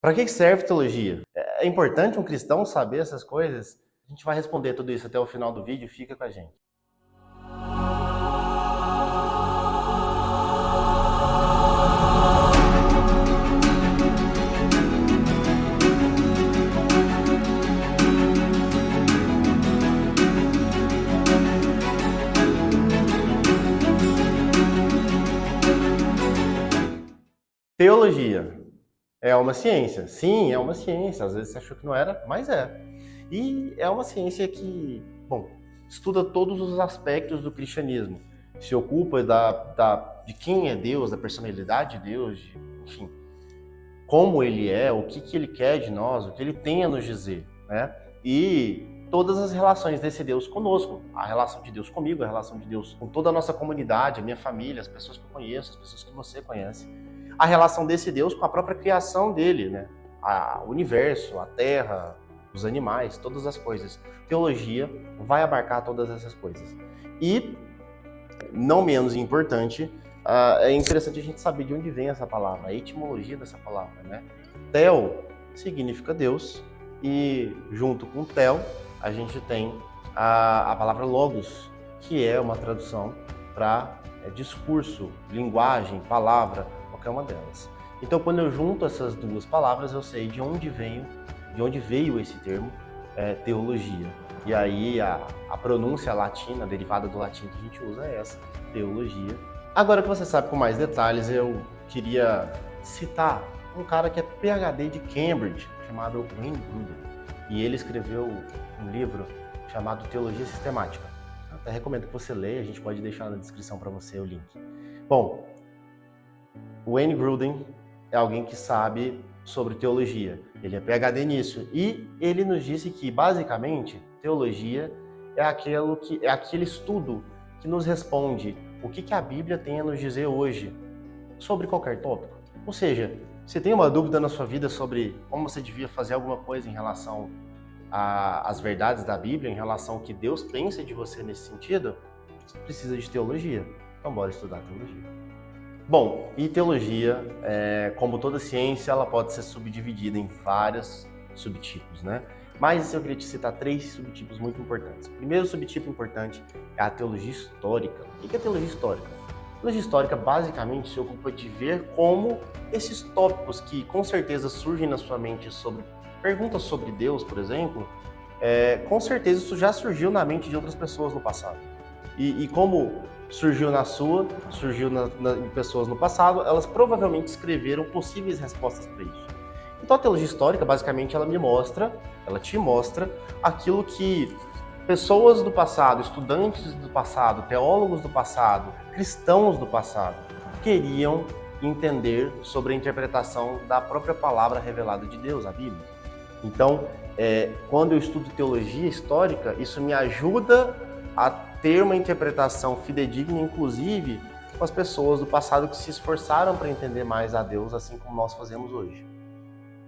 Para que serve teologia? É importante um cristão saber essas coisas? A gente vai responder tudo isso até o final do vídeo, fica com a gente. Teologia é uma ciência. Sim, é uma ciência. Às vezes você achou que não era, mas é. E é uma ciência que, bom, estuda todos os aspectos do cristianismo. Se ocupa de quem é Deus, da personalidade de Deus, enfim, como ele é, o que ele quer de nós, o que ele tem a nos dizer, né? E todas as relações desse Deus conosco, a relação de Deus comigo, a relação de Deus com toda a nossa comunidade, a minha família, as pessoas que eu conheço, as pessoas que você conhece, a relação desse Deus com a própria criação dele, né? O universo, a terra, os animais, todas as coisas. Teologia vai abarcar todas essas coisas. E, não menos importante, é interessante a gente saber de onde vem essa palavra, a etimologia dessa palavra, né? Theo significa Deus e junto com Theo a gente tem a palavra logos, que é uma tradução para discurso, linguagem, palavra, qualquer uma delas. Então, quando eu junto essas duas palavras, eu sei de onde veio esse termo, teologia. E aí a pronúncia latina, derivada do latim que a gente usa é essa, teologia. Agora que você sabe com mais detalhes, eu queria citar um cara que é PhD de Cambridge, chamado Wayne Grudem. E ele escreveu um livro chamado Teologia Sistemática. Eu até recomendo que você leia, a gente pode deixar na descrição para você o link. Bom, Wayne Grudem é alguém que sabe sobre teologia. Ele é PhD nisso. E ele nos disse que, basicamente, teologia é aquele estudo que nos responde o que a Bíblia tem a nos dizer hoje sobre qualquer tópico. Ou seja, se tem uma dúvida na sua vida sobre como você devia fazer alguma coisa em relação às verdades da Bíblia, em relação ao que Deus pensa de você nesse sentido, você precisa de teologia. Então, bora estudar teologia. Bom, e teologia, como toda ciência, ela pode ser subdividida em vários subtipos, né? Mas eu queria te citar 3 subtipos muito importantes. O primeiro subtipo importante é a teologia histórica. O que é a teologia histórica? A teologia histórica basicamente se ocupa de ver como esses tópicos que com certeza surgem na sua mente sobre perguntas sobre Deus, por exemplo, com certeza isso já surgiu na mente de outras pessoas no passado. E como surgiu na sua, surgiu em pessoas no passado, elas provavelmente escreveram possíveis respostas para isso. Então a teologia histórica, basicamente, ela te mostra aquilo que pessoas do passado, estudantes do passado, teólogos do passado, cristãos do passado, queriam entender sobre a interpretação da própria palavra revelada de Deus, a Bíblia. Então, quando eu estudo teologia histórica, isso me ajuda a ter uma interpretação fidedigna, inclusive com as pessoas do passado que se esforçaram para entender mais a Deus, assim como nós fazemos hoje.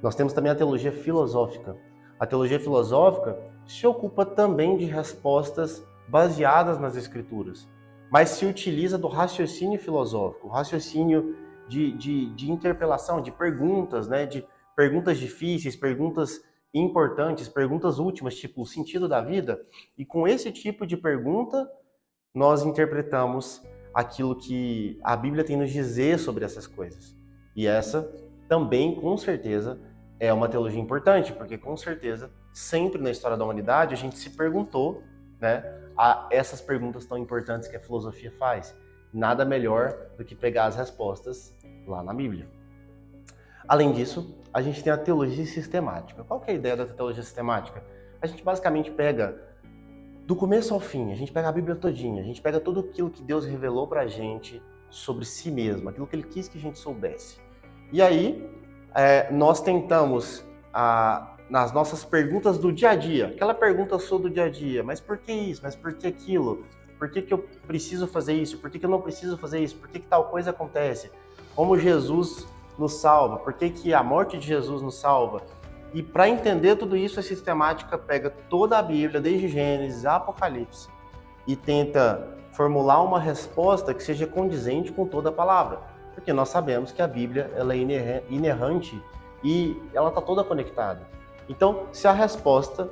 Nós temos também a teologia filosófica. A teologia filosófica se ocupa também de respostas baseadas nas Escrituras, mas se utiliza do raciocínio filosófico, o raciocínio de interpelação, de perguntas, né? De perguntas difíceis, perguntas importantes, perguntas últimas, tipo o sentido da vida. E com esse tipo de pergunta, nós interpretamos aquilo que a Bíblia tem nos dizer sobre essas coisas. E essa também, com certeza, é uma teologia importante, porque com certeza, sempre na história da humanidade, a gente se perguntou, né, a essas perguntas tão importantes que a filosofia faz. Nada melhor do que pegar as respostas lá na Bíblia. Além disso, a gente tem a teologia sistemática. Qual que é a ideia da teologia sistemática? A gente basicamente pega do começo ao fim, a gente pega a Bíblia todinha, a gente pega tudo aquilo que Deus revelou pra gente sobre si mesmo, aquilo que Ele quis que a gente soubesse. E aí, nós tentamos, nas nossas perguntas do dia a dia, aquela pergunta sobre o dia a dia, mas por que isso? Mas por que aquilo? Por que eu preciso fazer isso? Por que eu não preciso fazer isso? Por que tal coisa acontece? Como Jesus nos salva? Por que a morte de Jesus nos salva? E para entender tudo isso, a sistemática pega toda a Bíblia, desde Gênesis a Apocalipse, e tenta formular uma resposta que seja condizente com toda a palavra. Porque nós sabemos que a Bíblia ela é inerrante e ela está toda conectada. Então, se a resposta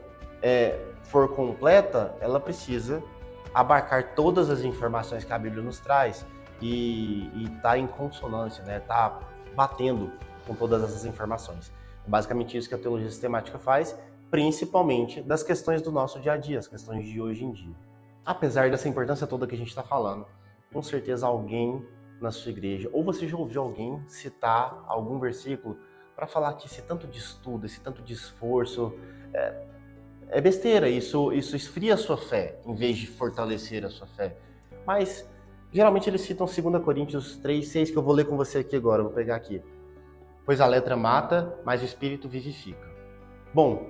for completa, ela precisa abarcar todas as informações que a Bíblia nos traz e tá em consonância, né? Tá batendo com todas essas informações. É basicamente isso que a teologia sistemática faz, principalmente das questões do nosso dia a dia, as questões de hoje em dia. Apesar dessa importância toda que a gente está falando, com certeza alguém na sua igreja, ou você já ouviu alguém citar algum versículo para falar que esse tanto de estudo, esse tanto de esforço, é besteira, isso esfria a sua fé, em vez de fortalecer a sua fé. Mas, geralmente eles citam 2 Coríntios 3:6, que eu vou ler com você aqui agora, eu vou pegar aqui. Pois a letra mata, mas o espírito vivifica. Bom,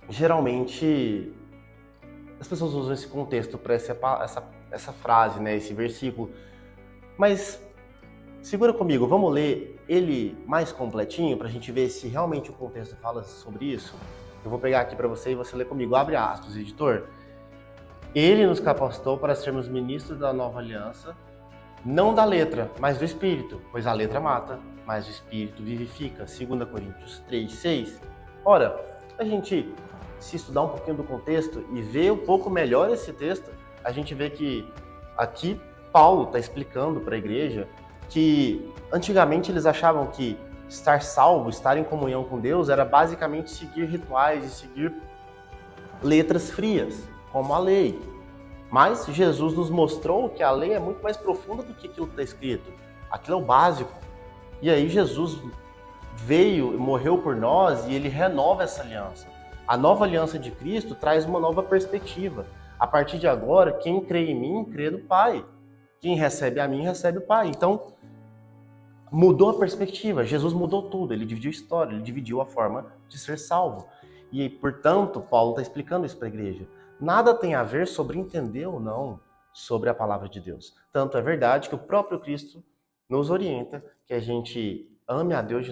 geralmente as pessoas usam esse contexto para essa frase, né, esse versículo, mas segura comigo, vamos ler ele mais completinho para a gente ver se realmente o contexto fala sobre isso? Eu vou pegar aqui para você e você lê comigo. Abre aspas, editor. Ele nos capacitou para sermos ministros da nova aliança, não da letra, mas do Espírito, pois a letra mata, mas o Espírito vivifica. 2 Coríntios 3:6. Ora, a gente se estudar um pouquinho do contexto e ver um pouco melhor esse texto, a gente vê que aqui Paulo está explicando para a igreja que antigamente eles achavam que estar salvo, estar em comunhão com Deus, era basicamente seguir rituais e seguir letras frias, como a lei. Mas Jesus nos mostrou que a lei é muito mais profunda do que aquilo que está escrito. Aquilo é o básico. E aí Jesus veio e morreu por nós e ele renova essa aliança. A nova aliança de Cristo traz uma nova perspectiva. A partir de agora, quem crê em mim, crê no Pai. Quem recebe a mim, recebe o Pai. Então, mudou a perspectiva. Jesus mudou tudo. Ele dividiu a história, ele dividiu a forma de ser salvo. E, portanto, Paulo está explicando isso para a igreja. Nada tem a ver sobre entender ou não sobre a palavra de Deus. Tanto é verdade que o próprio Cristo nos orienta que a gente ame a Deus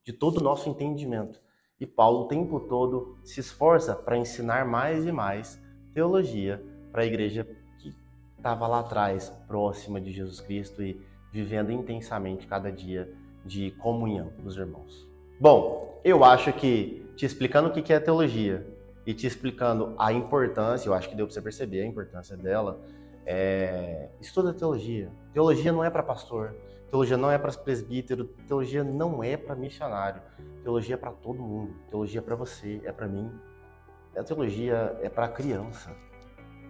de todo o nosso entendimento. E Paulo o tempo todo se esforça para ensinar mais e mais teologia para a igreja que estava lá atrás, próxima de Jesus Cristo e vivendo intensamente cada dia de comunhão dos irmãos. Bom, eu acho que te explicando o que é teologia e te explicando a importância, eu acho que deu para você perceber a importância dela, estuda teologia. Teologia não é para pastor, teologia não é para presbítero, teologia não é para missionário, teologia é para todo mundo, teologia é para você, é para mim. A teologia é para criança.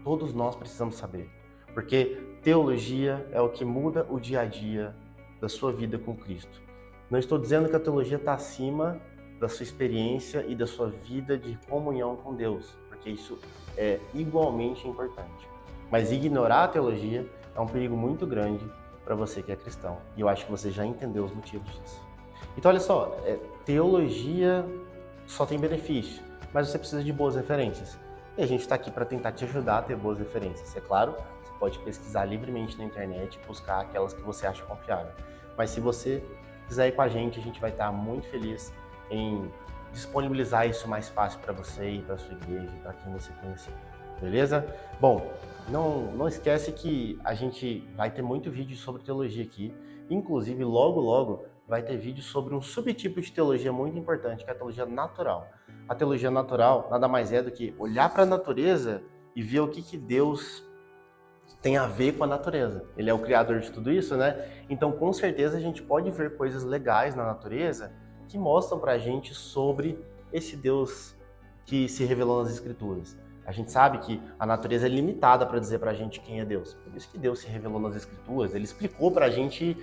Todos nós precisamos saber, porque teologia é o que muda o dia a dia da sua vida com Cristo. Não estou dizendo que a teologia está acima da sua experiência e da sua vida de comunhão com Deus, porque isso é igualmente importante. Mas ignorar a teologia é um perigo muito grande para você que é cristão. E eu acho que você já entendeu os motivos disso. Então, olha só, teologia só tem benefício, mas você precisa de boas referências. E a gente está aqui para tentar te ajudar a ter boas referências. É claro, você pode pesquisar livremente na internet e buscar aquelas que você acha confiável. Mas se você quiser ir com a gente vai estar muito feliz em disponibilizar isso mais fácil para você e para sua igreja e para quem você conhecer. Beleza? Bom, não esquece que a gente vai ter muito vídeo sobre teologia aqui. Inclusive, logo vai ter vídeo sobre um subtipo de teologia muito importante, que é a teologia natural. A teologia natural nada mais é do que olhar para a natureza e ver o que Deus tem a ver com a natureza. Ele é o criador de tudo isso, né? Então, com certeza, a gente pode ver coisas legais na natureza que mostram pra gente sobre esse Deus que se revelou nas Escrituras. A gente sabe que a natureza é limitada para dizer pra gente quem é Deus. Por isso que Deus se revelou nas Escrituras, ele explicou pra gente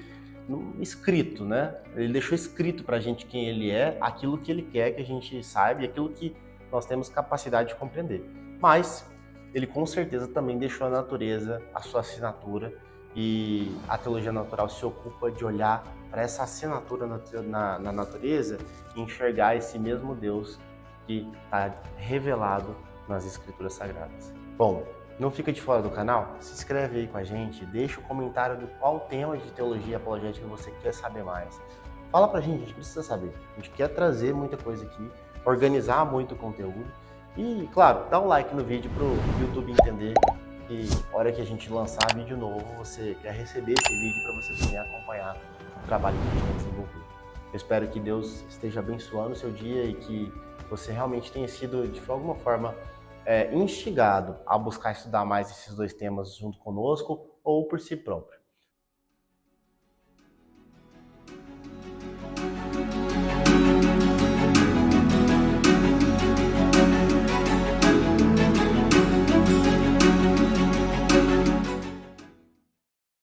escrito, né? Ele deixou escrito pra gente quem ele é, aquilo que ele quer que a gente saiba e aquilo que nós temos capacidade de compreender. Mas ele com certeza também deixou a natureza a sua assinatura e a teologia natural se ocupa de olhar para essa assinatura na natureza e enxergar esse mesmo Deus que está revelado nas Escrituras Sagradas. Bom, não fica de fora do canal? Se inscreve aí com a gente, deixa um comentário de qual tema de teologia apologética você quer saber mais. Fala pra gente, a gente precisa saber. A gente quer trazer muita coisa aqui, organizar muito conteúdo e, claro, dá um like no vídeo pro YouTube entender que a hora que a gente lançar vídeo novo, você quer receber esse vídeo para você também acompanhar o trabalho que a gente vai desenvolver. Eu espero que Deus esteja abençoando o seu dia e que você realmente tenha sido, de alguma forma, instigado a buscar estudar mais esses dois temas junto conosco ou por si próprio.